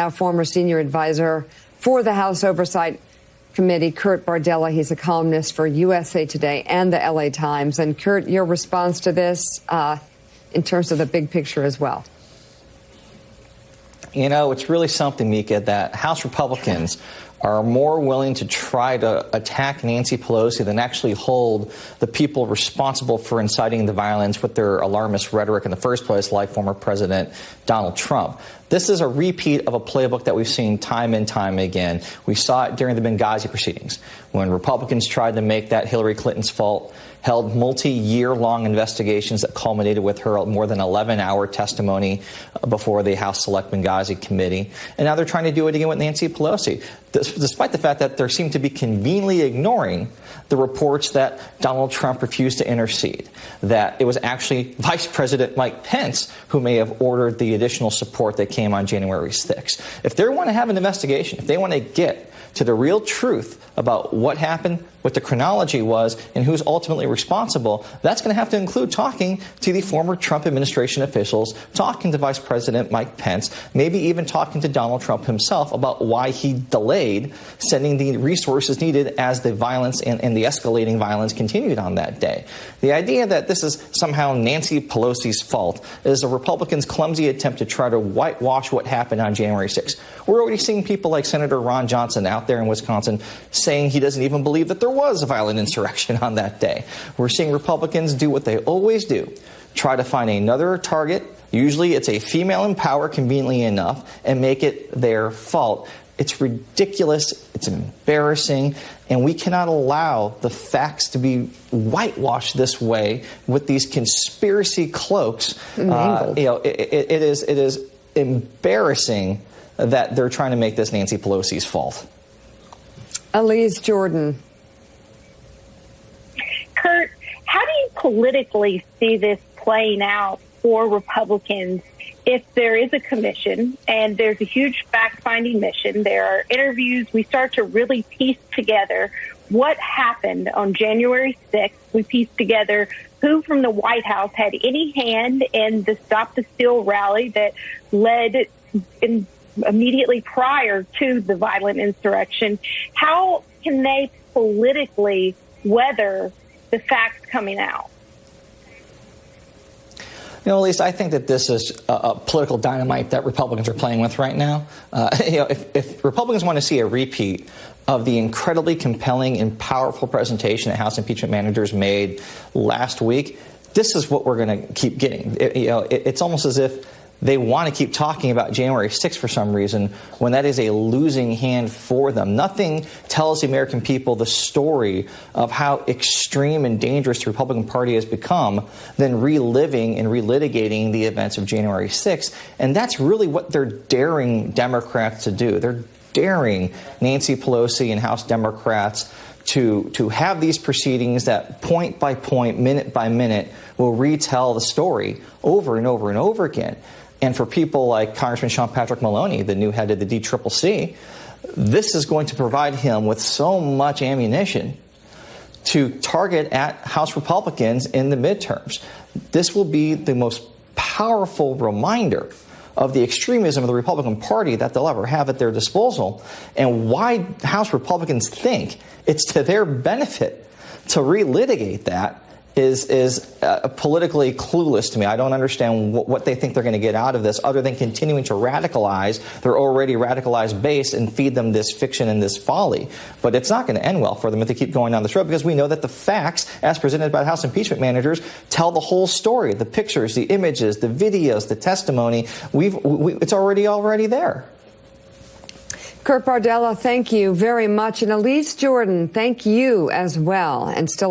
Now, former senior advisor for the House Oversight Committee, Kurt Bardella. He's a columnist for USA Today and the LA Times. And Kurt, your response to this in terms of the big picture as well. You know, it's really something, Mika, that House Republicans are more willing to try to attack Nancy Pelosi than actually hold the people responsible for inciting the violence with their alarmist rhetoric in the first place, like former President Donald Trump. This is a repeat of a playbook that we've seen time and time again. We saw it during the Benghazi proceedings when Republicans tried to make that Hillary Clinton's fault, held multi-year-long investigations that culminated with her more than 11-hour testimony before the House Select Benghazi Committee. And now they're trying to do it again with Nancy Pelosi, despite the fact that they seem to be conveniently ignoring the reports that Donald Trump refused to intercede, that it was actually Vice President Mike Pence who may have ordered the additional support that came on January 6th. If they want to have an investigation, if they want to get to the real truth about what happened, what the chronology was, and who's ultimately responsible, that's going to have to include talking to the former Trump administration officials, talking to Vice President Mike Pence, maybe even talking to Donald Trump himself about why he delayed sending the resources needed as the violence and the escalating violence continued on that day. The idea that this is somehow Nancy Pelosi's fault is a Republican's clumsy attempt to try to whitewash what happened on January 6th. We're already seeing people like Senator Ron Johnson out there in Wisconsin saying he doesn't even believe that there was a violent insurrection on that day. We're seeing Republicans do what they always do, try to find another target. Usually it's a female in power, conveniently enough, and make it their fault. It's ridiculous, it's embarrassing, and we cannot allow the facts to be whitewashed this way with these conspiracy cloaks. It is embarrassing that they're trying to make this Nancy Pelosi's fault. Elise Jordan. Kurt, how do you politically see this playing out for Republicans if there is a commission and there's a huge fact-finding mission? There are interviews. We start to really piece together what happened on January 6th. We piece together who from the White House had any hand in the Stop the Steal rally that led immediately prior to the violent insurrection. How can they politically weather the facts coming out? You know, Elise, I think that this is a political dynamite that Republicans are playing with right now. If Republicans want to see a repeat of the incredibly compelling and powerful presentation that House impeachment managers made last week, this is what we're going to keep getting. It's almost as if they want to keep talking about January 6th for some reason when that is a losing hand for them. Nothing tells the American people the story of how extreme and dangerous the Republican Party has become than reliving and relitigating the events of January 6th. And that's really what they're daring Democrats to do. They're daring Nancy Pelosi and House Democrats to have these proceedings that point by point, minute by minute, will retell the story over and over and over again. And for people like Congressman Sean Patrick Maloney, the new head of the DCCC, this is going to provide him with so much ammunition to target at House Republicans in the midterms. This will be the most powerful reminder of the extremism of the Republican Party that they'll ever have at their disposal, and why House Republicans think it's to their benefit to relitigate that is politically clueless to me. I don't understand what they think they're going to get out of this other than continuing to radicalize their already radicalized base and feed them this fiction and this folly. But it's not going to end well for them if they keep going down this road, because we know that the facts, as presented by House impeachment managers, tell the whole story. The pictures, the images, the videos, the testimony, it's already there. Kurt Bardella, thank you very much. And Elise Jordan, thank you as well. And still